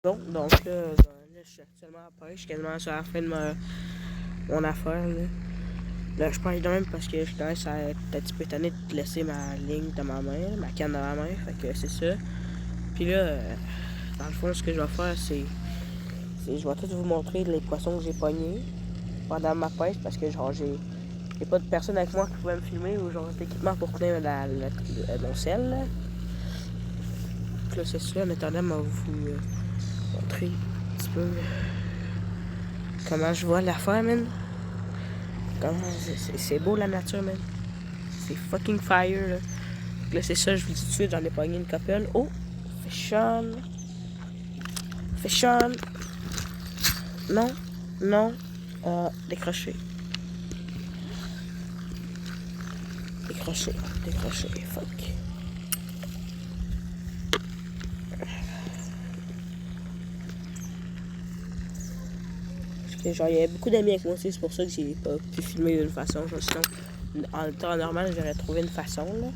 Bon, donc là, je suis actuellement à la pêche, je suis quasiment sur la fin de mon affaire. Là, je pêche de même parce que je commence à être un petit peu tanné de laisser ma ligne dans ma main, ma canne dans ma main, fait que c'est ça. Puis là, dans le fond, ce que je vais faire, c'est je vais tout vous montrer les poissons que j'ai pognés pendant ma pêche parce que genre j'ai pas de personne avec moi qui pouvait me filmer ou genre d'équipement pour tenir mon sel. Là. Donc là, c'est ça, en attendant, je vais vous montrer un petit peu comment je vois l'affaire, man. C'est beau la nature, man. C'est fucking fire, là. Donc là, c'est ça, je vous dis tout de suite, j'en ai pogné une couple. Oh! Fashion. Fashion. Non. Non. Décroché. Décroché. Décroché. Fuck. Parce que genre, il y avait beaucoup d'amis avec moi aussi, c'est pour ça que j'ai pas pu filmer d'une façon. Genre, sinon, en temps normal, j'aurais trouvé une façon, là.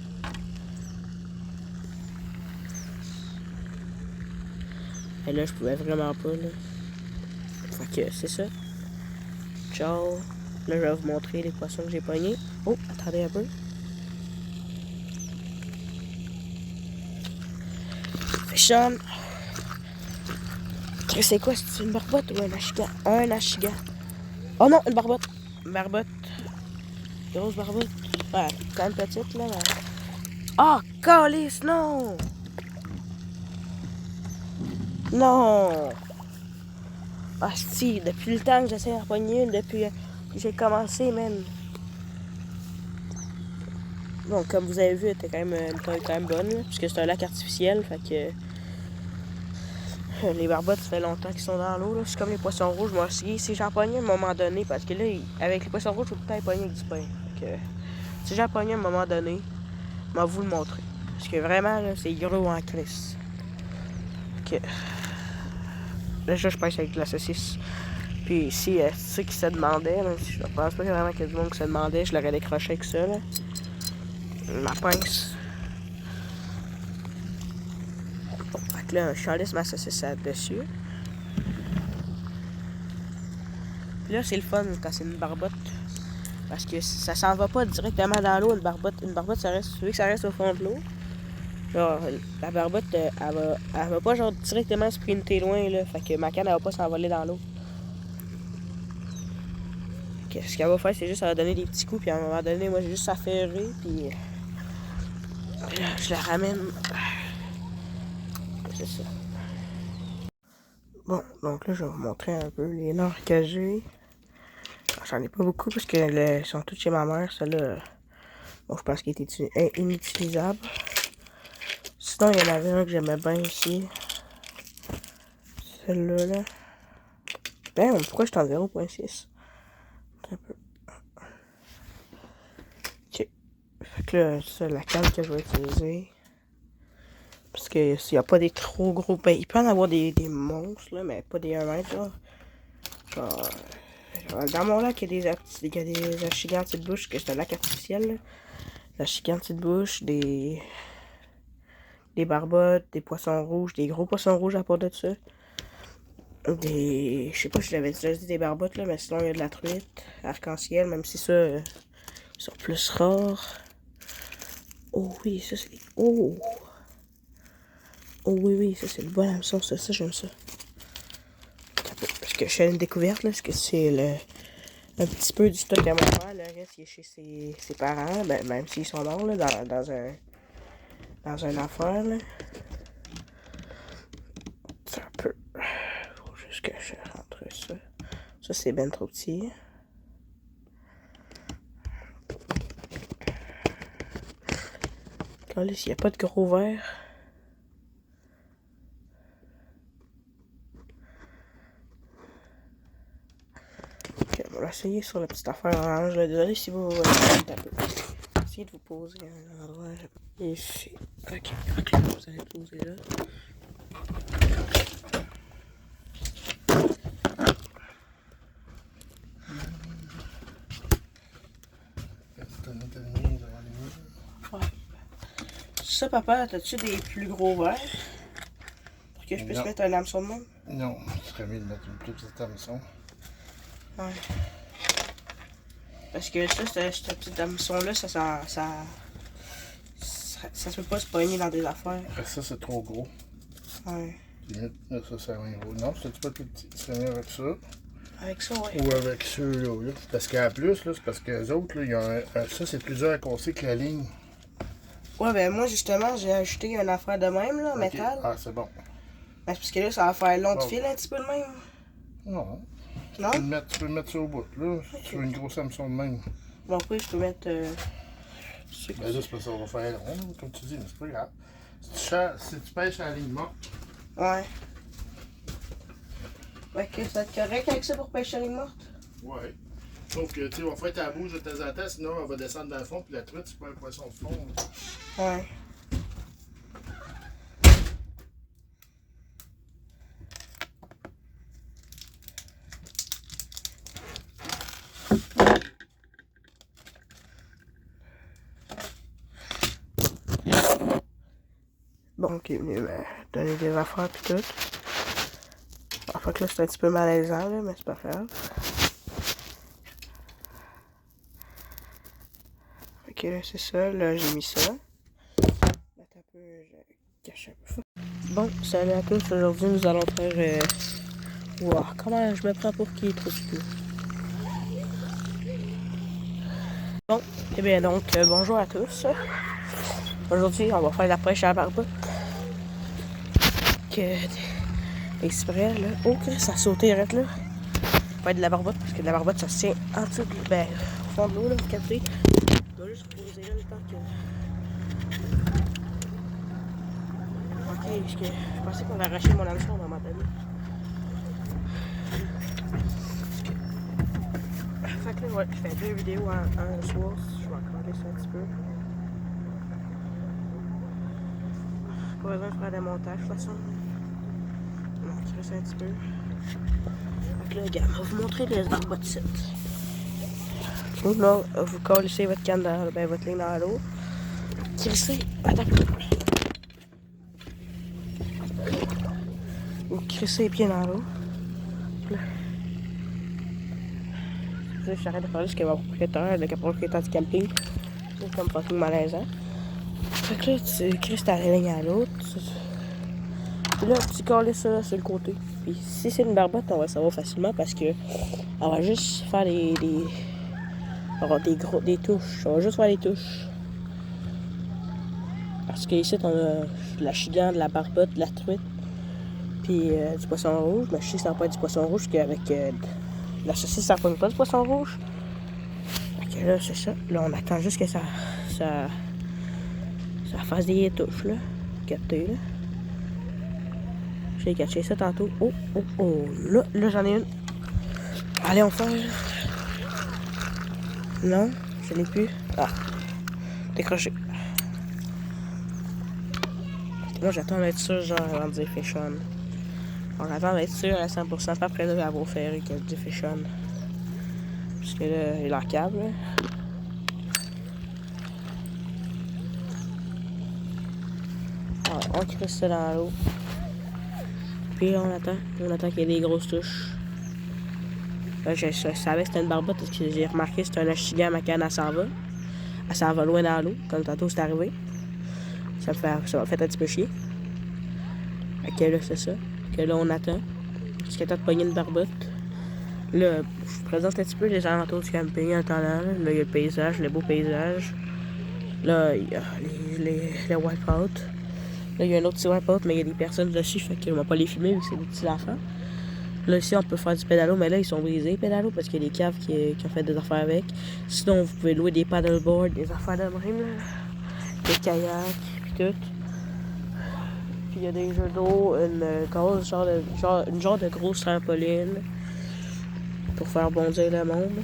Et là, je pouvais vraiment pas, là. Fait que c'est ça. Ciao. Là, je vais vous montrer les poissons que j'ai pognés. Oh, attendez un peu. Fashion. C'est quoi? C'est une barbotte ou un achigan? Un achigan. Oh non, une barbotte. Une barbotte. Grosse barbotte. Ouais, quand même petite, là. Oh, calice, non! Non! Ah, si, depuis le temps que j'essaie d'en pogner une, depuis que j'ai commencé, même. Bon, comme vous avez vu, elle était quand même une taille quand même bonne, là, puisque c'est un lac artificiel, fait que les barbottes, ça fait longtemps qu'ils sont dans l'eau, là. C'est comme les poissons rouges, moi aussi. Si j'en pognais à un moment donné, parce que là, avec les poissons rouges, je peux tout le temps pogner avec du pain. Fait que, si j'en pognais à un moment donné, je vais vous le montrer. Parce que vraiment, là, c'est gros en crise. Ok. Là, je pêche avec de la saucisse. Puis si ceux qui se demandaient, là, je pense pas vraiment qu'il y a du monde qui se demandait, je l'aurais décroché avec ça, là. Ma pince. Fait que là, je laisse ma saucisse dessus. Puis là, c'est le fun quand c'est une barbotte. Parce que ça s'en va pas directement dans l'eau, une barbotte. Une barbotte, ça reste, tu veux que ça reste au fond de l'eau. Genre, la barbotte, elle va pas genre directement sprinter loin, là. Fait que ma canne, elle va pas s'envoler dans l'eau. Ce qu'elle va faire, c'est juste, elle va donner des petits coups, puis à un moment donné, moi, j'ai juste à ferrer, puis là, je la ramène. C'est ça. Bon, donc là, je vais vous montrer un peu les neurs que j'ai. J'en ai pas beaucoup, parce qu'ils sont tous chez ma mère. Celle-là, bon, je pense qu'il était inutilisable. Sinon, il y en avait un que j'aimais bien ici. Celle-là, là. Ben, pourquoi je suis en 0.6? Un peu. Ok. Fait que là, c'est la canne que je vais utiliser. Parce que s'il n'y a pas des trop gros... Ben, il peut en avoir des monstres, là, mais pas des 1 mètre, là. Genre, dans mon lac, il y a des achigans de bouche, que c'est un lac artificiel, là. Des achigans de bouche, des barbottes, des poissons rouges, des gros poissons rouges à part de ça. Je sais pas si je l'avais déjà dit des barbottes, là, mais sinon, il y a de la truite, arc-en-ciel, même si ça, ils sont plus rares. Oh oui, ça c'est... Oh! Oh oui, oui, ça c'est le bon hameçon, ça j'aime ça. Parce que je fais une découverte, là, parce que c'est un petit peu du stock à mon père, le reste il est chez ses parents, ben, même s'ils sont morts, là, dans un affaire, là. C'est un peu... Faut juste que je rentre ça. Ça c'est ben trop petit. Là, s'il n'y a pas de gros verre. Ok, on va essayer sur la petite affaire orange. Là. Désolé si vous voyez un peu. Essayez de vous poser à un endroit ici. Ok, donc là, vous allez poser là. Ouais. Ça, papa, t'as-tu des plus gros verres? Pour que je puisse mettre un hameçon de même? Non, ce serait mieux de mettre une plus petite hameçon. Ouais. Parce que ça, ce petit hameçon-là, ça se peut pas se pogner dans des affaires. Ça, c'est trop gros. Ouais. Limite, là, ça, c'est un gros. Non, c'est un petit peu plus petit. C'est mieux avec ça. Avec ça, ouais. Ou avec ceux-là. Là. Parce qu'en plus, là, c'est parce que les autres, là, il y a ça, c'est plus dur à casser que la ligne. Ouais, ben moi, justement, j'ai ajouté une affaire de même, là, Okay. métal. Ah, c'est bon. Ben, parce que là, ça va faire long de fil un petit peu de même. Non. Non? Tu peux le mettre ça au bout, là. Okay. Tu veux une grosse hameçon de même. Bon, après, je peux mettre... Ben là, c'est parce que ça va faire long, comme tu dis, mais c'est pas grave. Si tu pêches à la ligne morte. Ouais. Ouais, que ça va être correct avec ça pour pêcher à la ligne morte? Ouais. Sauf que, tu sais, on va faire ta bouche de temps en temps, sinon on va descendre dans le fond, puis la truite, c'est pas un poisson de fond. Ouais. Bon, qui est venu me donner des affaires pis tout. En fait que là, c'est un petit peu malaisant, là, mais c'est pas grave. Ok, là, c'est ça. Là, j'ai mis ça. Attends un peu, je cache un peu. Bon, salut à tous. Aujourd'hui, nous allons faire... Wow, comment je me prends pour qui est trop cool. Bon, et bien donc, bonjour à tous. Aujourd'hui, on va faire la pêche à la barbotte. Exprès, là. Oh, ça a sauté, arrête là. Pas de la barbotte, parce que de la barbotte, ça se tient en dessous de... Ben, au fond de l'eau, là, vous captez. Je vais juste poser là le temps que... Ok, parce que je pensais qu'on allait arracher mon hameçon à un moment donné. Fait que là, ouais, je fais 2 vidéos en soir. Je vais accrocher ça un petit peu. Pas besoin de faire des montages, de toute façon. On va accrocher ça un petit peu. Fait que là, gars, on va vous montrer les barbottes ici. Donc là, vous collez votre canne dans, ben, votre ligne dans l'eau. Crissez, attends. Vous crissez les pieds dans l'eau. J'arrête de parler parce que mon propriétaire, le propriétaire du camping, c'est comme fucking malaisant. Fait que là, tu crisses ta ligne à l'autre. Puis là, tu colles ça sur le côté. Puis si c'est une barbotte, on va le savoir facilement parce que on va juste faire des touches. On va juste faire des touches. Parce qu'ici, on a la chigan, de la barbotte, de la truite, puis du poisson rouge. Mais je sais que ça va pas être du poisson rouge, parce qu'avec la saucisse, ça ne pogne pas du poisson rouge. Fait que là, c'est ça. Là, on attend juste que ça fasse des touches, là. Capté, là. J'ai caché ça tantôt. Oh, oh, oh. Là, j'en ai une. Allez, on fait. Non, je l'ai plus. Ah. Décroché. Là, j'attends d'être sûr, genre, avant de dire fish on. On attend d'être sûr à 100%, pas après là, avoir fait qu'elle dit fish on. Parce que là, il est en câble, là. Alors, on crisse ça dans l'eau. Puis là, on attend qu'il y ait des grosses touches. Là, je savais que c'était une barbotte parce que j'ai remarqué que c'était un achigan, ma canne, elle s'en va. Elle s'en va loin dans l'eau, comme tantôt c'est arrivé. Ça m'a fait un petit peu chier. Fait que là, c'est ça. Que là, on attend. Jusqu'à temps de pogner une barbotte. Là, je vous présente un petit peu les alentours du camping en attendant. Là, il y a le paysage, le beau paysage. Là, il y a les wipeouts. Là, il y a un autre petit wipeout, mais il y a des personnes dessus, fait qu'ils ne vont pas les filmer vu que c'est des petits enfants. Là, ici, on peut faire du pédalo, mais là, ils sont brisés, les pédalos, parce qu'il y a des caves qui ont fait des affaires avec. Sinon, vous pouvez louer des paddleboards, des affaires de même, là. Des kayaks, puis tout. Puis il y a des jeux d'eau, une genre de grosse trampoline pour faire bondir le monde.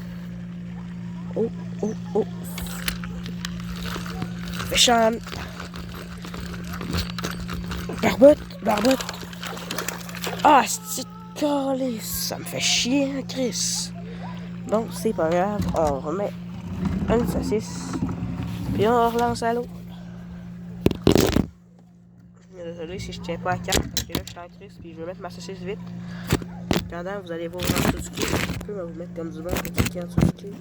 Oh, oh, oh. Méchant. Barbotte. Ah, c'est calé, ça me fait chier, hein, Chris. Bon, c'est pas grave, on remet une saucisse, puis on relance à l'eau. Là, désolé si je tiens pas à 4 parce que là je suis en crise puis je vais mettre ma saucisse vite. Pendant vous allez voir en dessous du quai. Je peux vous mettre comme du bon petit quai en dessous du quai.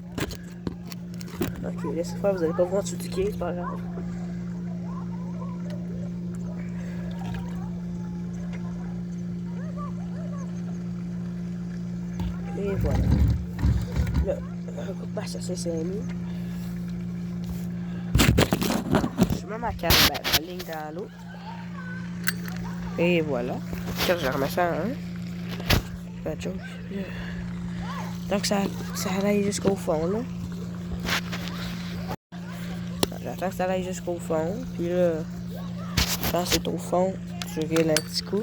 Ok, laissez faire, vous allez pas voir en dessous du quai, c'est pas grave. Et voilà. Là, je coupe ma saucisse et mis. Je mets ma ligne dans l'eau. Et voilà. Là, je remets ça en 1. Pas de joke. Donc ça aille jusqu'au fond là. J'attends que ça aille jusqu'au fond. Puis là, quand c'est au fond, je règle un petit coup.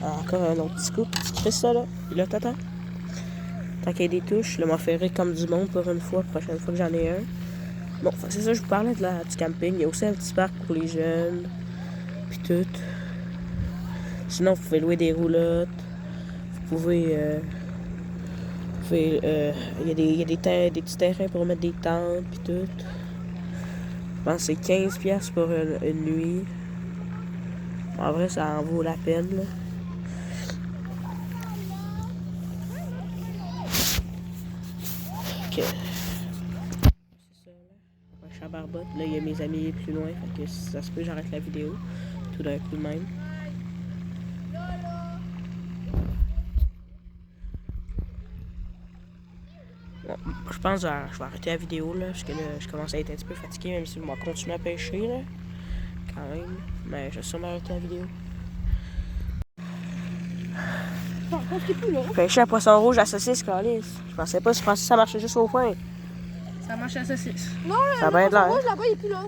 Encore un autre petit coup. Tu crisses ça là. Puis là, t'attends. Tant qu'il y a des touches, là, m'a fait comme du monde pour une fois. Prochaine fois que j'en ai un. Bon, c'est ça, je vous parlais du camping. Il y a aussi un petit parc pour les jeunes. Puis tout. Sinon, vous pouvez louer des roulottes. Vous pouvez. Il y a des petits terrains pour mettre des tentes. Puis tout. Je pense que c'est 15$ pour une nuit. En vrai, ça en vaut la peine. Là. Ok. C'est ça, là. Ouais, je suis à Barbotte. Là, il y a mes amis plus loin. Fait que si ça se peut, j'arrête la vidéo. Tout d'un coup de même. Bon, je pense que je vais arrêter la vidéo, là. Parce que là, je commence à être un petit peu fatigué, même si je vais continuer à pêcher, là. Quand même. Mais je vais sûrement arrêter la vidéo. Pêcher à poisson rouge à saucisse, calice. Je pensais pas que ça marchait juste au point. Ça marche à saucisse. Non, ça va être là. Là-bas, il est plus là.